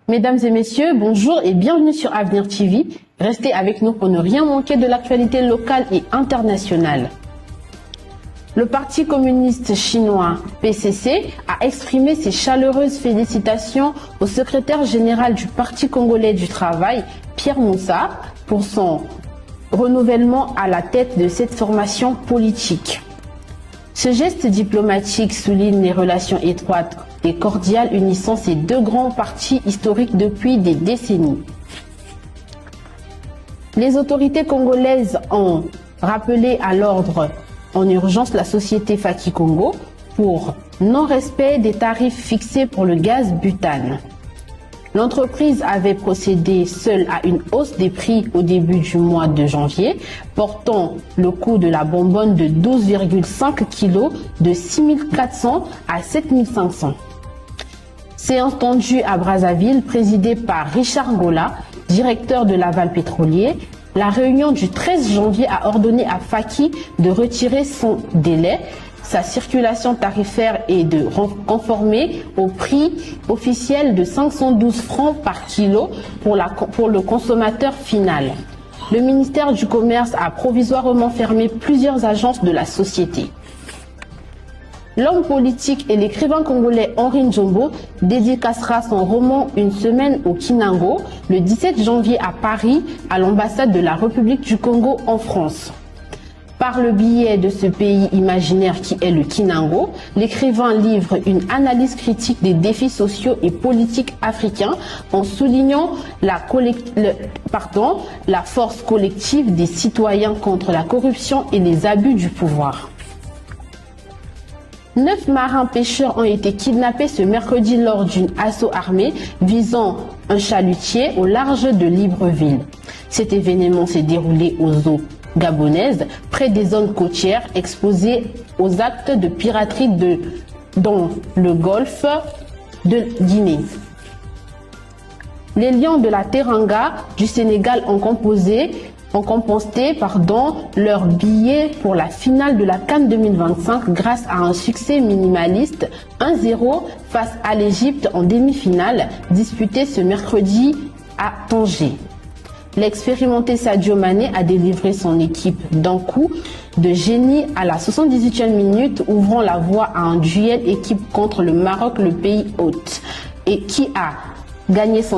Mesdames et messieurs, bonjour et bienvenue sur Avenir TV. Restez avec nous pour ne rien manquer de l'actualité locale et internationale. Le Parti communiste chinois, PCC, a exprimé ses chaleureuses félicitations au secrétaire général du Parti congolais du travail, Pierre Moussa, pour son renouvellement à la tête de cette formation politique. Ce geste diplomatique souligne les relations étroites et cordiales unissant ces deux grands partis historiques depuis des décennies. Les autorités congolaises ont rappelé à l'ordre en urgence la société Faki Congo pour non-respect des tarifs fixés pour le gaz butane. L'entreprise avait procédé seule à une hausse des prix au début du mois de janvier, portant le coût de la bonbonne de 12,5 kg de 6 400 à 7 500. Séance tendue à Brazzaville, présidée par Richard Ngola, directeur de l'aval pétrolier. La réunion du 13 janvier a ordonné à Faki de retirer son délai, sa circulation tarifaire et de conformer au prix officiel de 512 francs par kilo pour le consommateur final. Le ministère du Commerce a provisoirement fermé plusieurs agences de la société. L'homme politique et l'écrivain congolais Henri Njombo dédicacera son roman Une semaine au Kinango le 17 janvier à Paris, à l'ambassade de la République du Congo en France. Par le biais de ce pays imaginaire qui est le Kinango, l'écrivain livre une analyse critique des défis sociaux et politiques africains en soulignant la force collective des citoyens contre la corruption et les abus du pouvoir. 9 marins pêcheurs ont été kidnappés ce mercredi lors d'une assaut armée visant un chalutier au large de Libreville. Cet événement s'est déroulé aux eaux gabonaises, près des zones côtières exposées aux actes de piraterie dans le golfe de Guinée. Les Lions de la Teranga du Sénégal ont composté leur billet pour la finale de la CAN 2025 grâce à un succès minimaliste 1-0 face à l'Égypte en demi-finale disputée ce mercredi à Tanger. L'expérimenté Sadio Mané a délivré son équipe d'un coup de génie à la 78e minute, ouvrant la voie à un duel équipe contre le Maroc, le pays hôte, et qui a gagné son